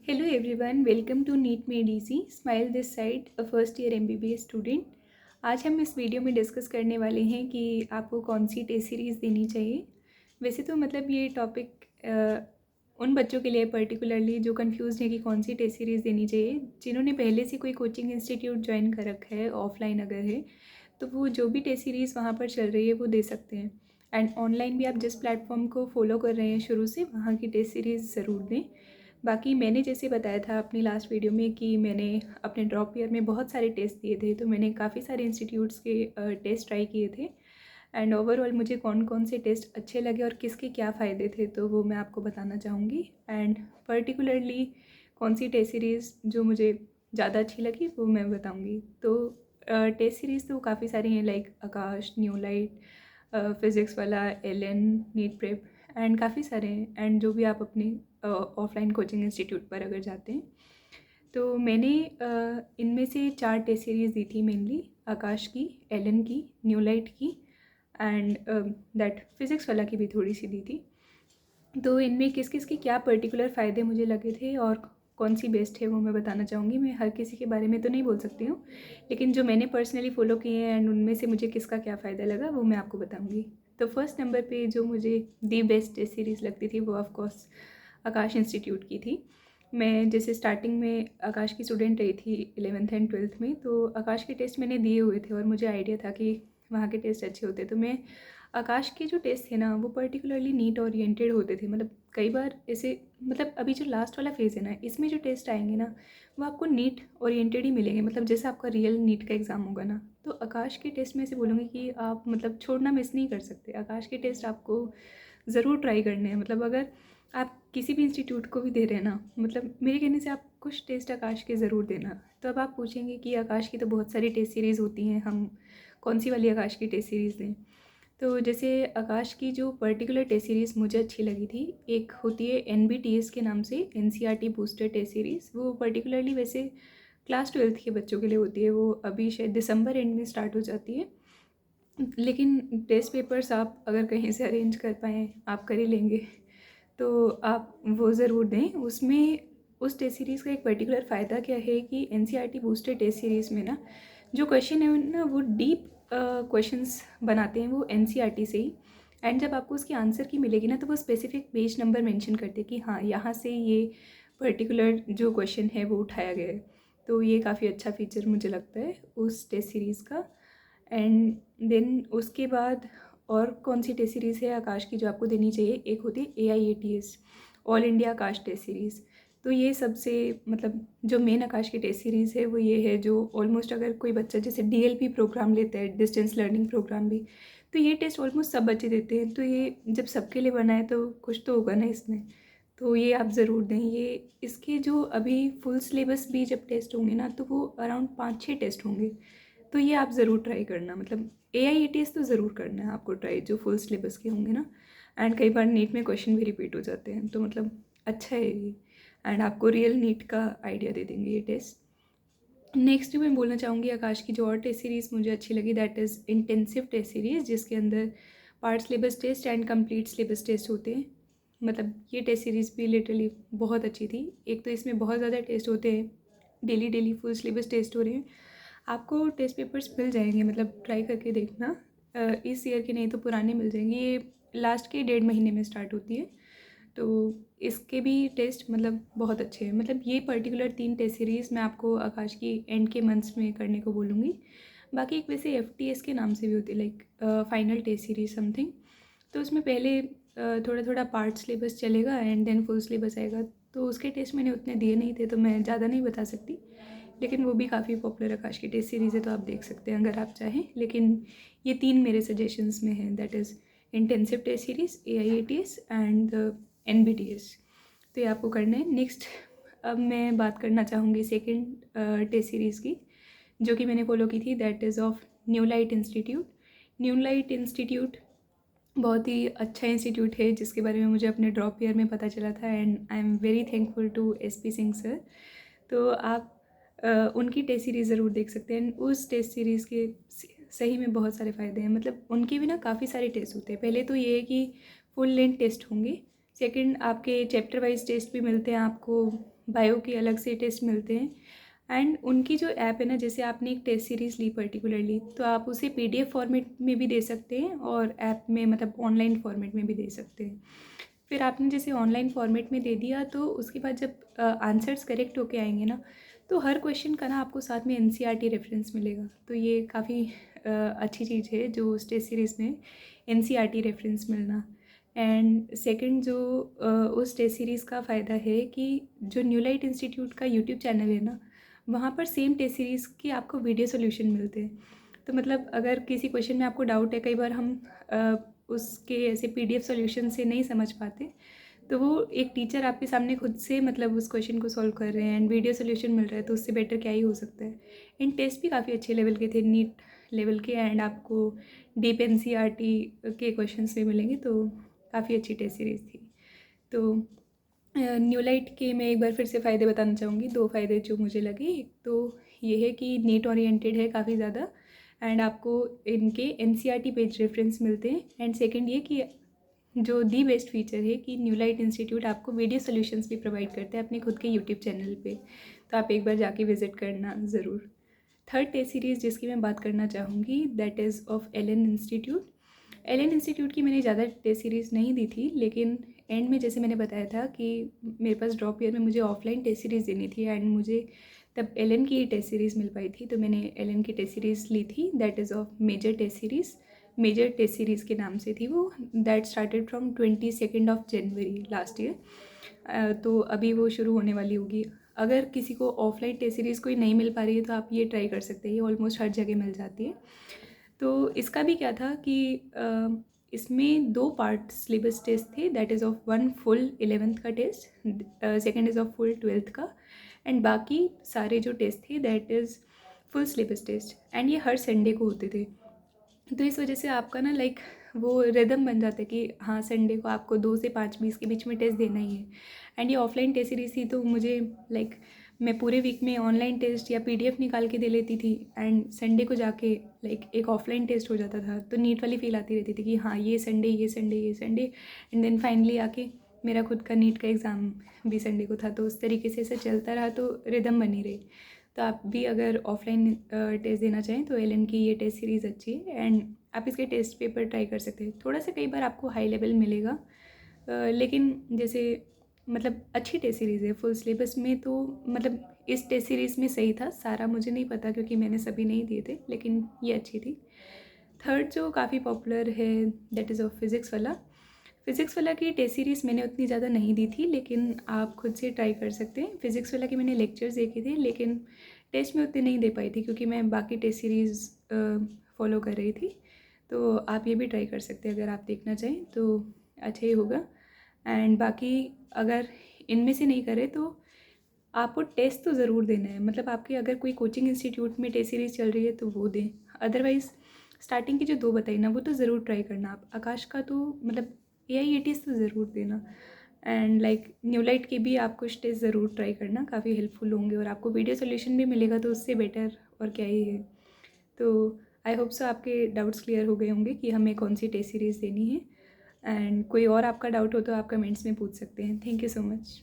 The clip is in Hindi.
Hello everyone, welcome to NEET में DC smile this side a first year MBBS student. आज हम इस वीडियो में डिस्कस करने वाले हैं कि आपको कौन सी टेस्ट सीरीज़ देनी चाहिए। वैसे तो मतलब ये टॉपिक उन बच्चों के लिए पर्टिकुलरली जो कंफ्यूज हैं कि कौन सी टेस्ट सीरीज़ देनी चाहिए, जिन्होंने पहले से कोई कोचिंग इंस्टीट्यूट ज्वाइन कर रखा है ऑफलाइन अगर है तो वो जो भी टेस्ट सीरीज़ वहाँ पर चल रही है वो दे सकते हैं। एंड ऑनलाइन भी आप जिस प्लेटफॉर्म को फॉलो कर रहे हैं शुरू से वहाँ की टेस्ट सीरीज़ ज़रूर दें। बाकी मैंने जैसे बताया था अपनी लास्ट वीडियो में कि मैंने अपने ड्रॉप ईयर में बहुत सारे टेस्ट दिए थे, तो मैंने काफ़ी सारे इंस्टीट्यूट्स के टेस्ट ट्राई किए थे। एंड ओवरऑल मुझे कौन कौन से टेस्ट अच्छे लगे और किसके क्या फ़ायदे थे तो वो मैं आपको बताना चाहूँगी। एंड पर्टिकुलरली कौन सी टेस्ट सीरीज़ जो मुझे ज़्यादा अच्छी लगी वो मैं बताऊँगी। तो टेस्ट सीरीज़ तो काफ़ी सारी हैं, लाइक आकाश, न्यू लाइट, फिज़िक्स वाला, एलन, नीट प्रेप एंड काफ़ी सारे हैं। एंड जो भी आप अपने ऑफलाइन कोचिंग इंस्टीट्यूट पर अगर जाते हैं तो मैंने इनमें से 4 टेस्ट सीरीज़ दी थी मेनली, आकाश की, एलन की, न्यू लाइट की एंड दैट फिज़िक्स वाला की भी थोड़ी सी दी थी। तो इनमें किस किस के क्या पर्टिकुलर फ़ायदे मुझे लगे थे और कौन सी बेस्ट है वो मैं बताना चाहूँगी। मैं हर किसी के बारे में तो नहीं बोल सकती हूँ, लेकिन जो मैंने पर्सनली फ़ॉलो किए हैं एंड उनमें से मुझे किसका क्या फ़ायदा लगा वो मैं आपको बताऊँगी। तो फर्स्ट नंबर पे जो मुझे दी बेस्ट टेस्ट सीरीज़ लगती थी वो ऑफ कोर्स आकाश इंस्टीट्यूट की थी। मैं जैसे स्टार्टिंग में आकाश की स्टूडेंट रही थी 11th एंड 12th में, तो आकाश के टेस्ट मैंने दिए हुए थे और मुझे आइडिया था कि वहाँ के टेस्ट अच्छे होते। तो मैं आकाश के जो टेस्ट थे ना वो पर्टिकुलरली नीट ओरिएंटेड होते थे। मतलब कई बार ऐसे, मतलब अभी जो लास्ट वाला फेज़ है ना, इसमें जो टेस्ट आएंगे ना वो आपको नीट ओरिएंटेड ही मिलेंगे। मतलब जैसे आपका रियल नीट का एग्ज़ाम होगा ना, तो आकाश के टेस्ट में से बोलूँगी कि आप मतलब छोड़ना मिस नहीं कर सकते। आकाश के टेस्ट आपको ज़रूर ट्राई करने हैं। मतलब अगर आप किसी भी इंस्टीट्यूट को भी दे रहे हैं ना, मतलब मेरे कहने से आप कुछ टेस्ट आकाश के ज़रूर देना। तो अब आप पूछेंगे कि आकाश की तो बहुत सारी टेस्ट सीरीज़ होती हैं, हम कौन सी वाली आकाश की टेस्ट सीरीज़ दें। तो जैसे आकाश की जो पर्टिकुलर टेस्ट सीरीज़ मुझे अच्छी लगी थी, एक होती है NBTS के नाम से, NCERT बूस्टर टेस्ट सीरीज़। वो पर्टिकुलरली वैसे क्लास 12th के बच्चों के लिए होती है। वो अभी शायद दिसंबर एंड में स्टार्ट हो जाती है, लेकिन टेस्ट पेपर्स आप अगर कहीं से अरेंज कर पाएँ, आप कर ही लेंगे, तो आप वो ज़रूर दें। उसमें उस टेस्ट सीरीज़ का एक पर्टिकुलर फ़ायदा क्या है कि NCERT बूस्टर टेस्ट सीरीज़ में ना जो क्वेश्चन है ना वो डीप क्वेश्चंस बनाते हैं वो NCERT से ही। एंड जब आपको उसकी आंसर की मिलेगी ना तो वो स्पेसिफिक पेज नंबर मेंशन करते हैं कि हाँ यहाँ से ये पर्टिकुलर जो क्वेश्चन है वो उठाया गया है। तो ये काफ़ी अच्छा फीचर मुझे लगता है उस टेस्ट सीरीज़ का। एंड देन उसके बाद और कौन सी टेस्ट सीरीज़ है आकाश की जो आपको देनी चाहिए, एक होती है AIATS, ऑल इंडिया आकाश टेस्ट सीरीज़। तो ये सबसे मतलब जो मेन आकाश की टेस्ट सीरीज़ है वो ये है, जो ऑलमोस्ट अगर कोई बच्चा जैसे DLP प्रोग्राम लेता है, डिस्टेंस लर्निंग प्रोग्राम भी, तो ये टेस्ट ऑलमोस्ट सब बच्चे देते हैं। तो ये जब सबके लिए बना है तो कुछ तो होगा ना इसमें, तो ये आप ज़रूर दें। ये इसके जो अभी फुल सिलेबस भी जब टेस्ट होंगे ना तो वो अराउंड 5-6 टेस्ट होंगे। तो ये आप ज़रूर ट्राई करना, मतलब AIATS तो ज़रूर करना है आपको ट्राई, जो फुल सिलेबस के होंगे ना। एंड कई बार नीट में क्वेश्चन भी रिपीट हो जाते हैं, तो मतलब अच्छा है ये। एंड आपको रियल नीट का आइडिया दे देंगे ये टेस्ट। नेक्स्ट जो मैं बोलना चाहूँगी आकाश की जो और टेस्ट सीरीज़ मुझे अच्छी लगी, that is intensive test series, जिसके अंदर part syllabus test and complete syllabus test होते हैं। मतलब ये टेस्ट सीरीज़ भी लिटरली बहुत अच्छी थी। एक तो इसमें बहुत ज़्यादा टेस्ट होते हैं, daily daily full syllabus test हो रहे हैं। आपको टेस्ट पेपर्स मिल जाएंगे, मतलब ट्राई करके देखना। इस ईयर के नहीं तो पुराने मिल जाएंगे। ये लास्ट के 1.5 महीने में स्टार्ट होती है, तो इसके भी टेस्ट मतलब बहुत अच्छे हैं। मतलब ये पर्टिकुलर 3 टेस्ट सीरीज़ मैं आपको आकाश की एंड के मंथ्स में करने को बोलूँगी। बाकी एक वैसे FTS के नाम से भी होती है, like final test series something. तो उसमें पहले थोड़ा थोड़ा पार्ट सिलेबस चलेगा एंड देन फुल सिलेबस आएगा। तो उसके टेस्ट मैंने उतने दिए नहीं थे तो मैं ज़्यादा नहीं बता सकती, लेकिन वो भी काफ़ी पॉपुलर आकाश की टेस्ट सीरीज़ है, तो आप देख सकते हैं अगर आप चाहें। लेकिन ये 3 मेरे सजेशंस में हैं, that is intensive test series, AIATS and NBTS। तो ये आपको करना है। नेक्स्ट अब मैं बात करना चाहूँगी सेकेंड टेस्ट सीरीज़ की, जो कि मैंने फॉलो की थी, that is of new light institute. New light institute बहुत ही अच्छा इंस्टीट्यूट है जिसके बारे में मुझे अपने ड्रॉप ईयर में पता चला था, and I am very thankful to SP Singh sir. तो आप उनकी टेस्ट सीरीज़ ज़रूर देख सकते हैं। उस टेस्ट सीरीज़ के सही में बहुत सारे फ़ायदे हैं। मतलब उनके भी ना काफ़ी सारे टेस्ट होते हैं। पहले तो ये है कि फुल लेंथ टेस्ट होंगे सेकंड, आपके चैप्टर वाइज टेस्ट भी मिलते हैं, आपको बायो के अलग से टेस्ट मिलते हैं। एंड उनकी जो ऐप है ना, जैसे आपने एक टेस्ट सीरीज़ ली पर्टिकुलरली, तो आप उसे PDF फॉर्मेट में भी दे सकते हैं और ऐप में मतलब ऑनलाइन फॉर्मेट में भी दे सकते हैं। फिर आपने जैसे ऑनलाइन फॉर्मेट में दे दिया, तो उसके बाद जब आंसर्स करेक्ट होके आएंगे ना, तो हर क्वेश्चन का ना आपको साथ में NCERT रेफरेंस मिलेगा। तो ये काफ़ी अच्छी चीज़ है जो उस टेस्ट सीरीज़ में NCERT रेफरेंस मिलना। एंड सेकंड, जो उस टेस्ट सीरीज़ का फ़ायदा है कि जो न्यूलाइट इंस्टीट्यूट का यूट्यूब चैनल है ना, वहाँ पर सेम टेस्ट सीरीज़ के आपको वीडियो सॉल्यूशन मिलते हैं। तो मतलब अगर किसी क्वेश्चन में आपको डाउट है, कई बार हम उसके ऐसे PDF सॉल्यूशन से नहीं समझ पाते, तो वो एक टीचर आपके सामने खुद से मतलब उस क्वेश्चन को सॉल्व कर रहे हैं एंड वीडियो सॉल्यूशन मिल रहा है, तो उससे बेटर क्या ही हो सकता है। इन टेस्ट भी काफ़ी अच्छे लेवल के थे, नीट लेवल के, एंड आपको डीप NCERT के क्वेश्चंस भी मिलेंगे, तो काफ़ी अच्छी टेस्ट सीरीज़ थी। तो न्यूलाइट के मैं एक बार फिर से फ़ायदे बताना चाहूँगी, 2 फ़ायदे जो मुझे लगे। एक तो ये है कि नीट ओरिएंटेड है काफ़ी ज़्यादा, एंड आपको इनके NCERT पेज रेफरेंस मिलते हैं। एंड सेकंड ये कि जो दी बेस्ट फीचर है कि न्यूलाइट इंस्टीट्यूट आपको वीडियो सॉल्यूशंस भी प्रोवाइड करते हैं अपने खुद के यूट्यूब चैनल पे, तो आप एक बार जाके विज़िट करना ज़रूर। थर्ड टेस्ट सीरीज़ जिसकी मैं बात करना चाहूँगी, that is of Allen institute. Allen institute की मैंने ज़्यादा टेस्ट सीरीज़ नहीं दी थी, लेकिन एंड में जैसे मैंने बताया था कि मेरे पास ड्रॉप ईयर में मुझे ऑफलाइन टेस्ट सीरीज़ देनी थी, एंड मुझे तब एलन की टेस्ट सीरीज़ मिल पाई थी, तो मैंने एलन की टेस्ट सीरीज़ ली थी, that is of major test series. Major test series के नाम से थी वो, that started from 22 January last year. तो अभी वो शुरू होने वाली होगी। अगर किसी को ऑफलाइन टेस्ट सीरीज़ कोई नहीं मिल पा रही है, तो आप ये ट्राई कर सकते हैं, ये ऑलमोस्ट हर जगह मिल जाती है। तो इसका भी क्या था कि इसमें 2 पार्ट सिलेबस टेस्ट थे, that is of 1 full 11th का test, second is of full 12th का, एंड बाकी सारे जो टेस्ट थे that is full syllabus test, and ये हर संडे को होते थे। तो इस वजह से आपका ना लाइक वो रिदम बन जाता है कि हाँ, संडे को आपको 2 से 5:20 के बीच में टेस्ट देना ही है। एंड ये ऑफलाइन टेस्ट सीरीज़ थी, तो मुझे लाइक मैं पूरे वीक में ऑनलाइन टेस्ट या PDF निकाल के दे लेती थी, एंड संडे को जाके लाइक एक ऑफलाइन टेस्ट हो जाता था, तो नीट वाली फील आती रहती थी कि हाँ, ये संडे ये संडे ये संडे, एंड देन फाइनली आके मेरा खुद का नीट का एग्ज़ाम भी संडे को था। तो उस तरीके से ऐसा चलता रहा, तो रिदम बनी रही। तो आप भी अगर ऑफलाइन टेस्ट देना चाहें, तो एलन की ये टेस्ट सीरीज़ अच्छी है, एंड आप इसके टेस्ट पेपर ट्राई कर सकते हैं। थोड़ा सा कई बार आपको हाई लेवल मिलेगा, लेकिन जैसे मतलब अच्छी टेस्ट सीरीज़ है फुल सिलेबस में, तो मतलब इस टेस्ट सीरीज़ में सही था। सारा मुझे नहीं पता क्योंकि मैंने सभी नहीं दिए थे, लेकिन ये अच्छी थी। थर्ड जो काफ़ी पॉपुलर है, दैट इज़ ऑफ फिज़िक्स वाला। फ़िज़िक्स वाला की टेस्ट सीरीज़ मैंने उतनी ज़्यादा नहीं दी थी, लेकिन आप खुद से ट्राई कर सकते हैं। फ़िज़िक्स वाला के मैंने लेक्चर्स देखे थे, लेकिन टेस्ट में उतने नहीं दे पाई थी क्योंकि मैं बाकी टेस्ट सीरीज़ फॉलो कर रही थी। तो आप ये भी ट्राई कर सकते हैं, अगर आप देखना चाहें तो अच्छा ही होगा। एंड बाकी अगर इनमें से नहीं करें, तो आपको टेस्ट तो ज़रूर देना है। मतलब आपके अगर कोई कोचिंग इंस्टीट्यूट में टेस्ट सीरीज़ चल रही है तो वो दें, अदरवाइज़ स्टार्टिंग की जो 2 बताई ना, वो तो ज़रूर ट्राई करना आप। आकाश का तो मतलब AIATS तो ज़रूर देना, एंड लाइक न्यूलाइट के भी आप कुछ टेस्ट ज़रूर ट्राई करना, काफ़ी हेल्पफुल होंगे, और आपको वीडियो सॉल्यूशन भी मिलेगा, तो उससे बेटर और क्या ही है। तो आई होप सो आपके डाउट्स क्लियर हो गए होंगे कि हमें कौन सी टेस्ट सीरीज़ देनी है, एंड कोई और आपका डाउट हो तो आप कमेंट्स में पूछ सकते हैं। Thank you so much.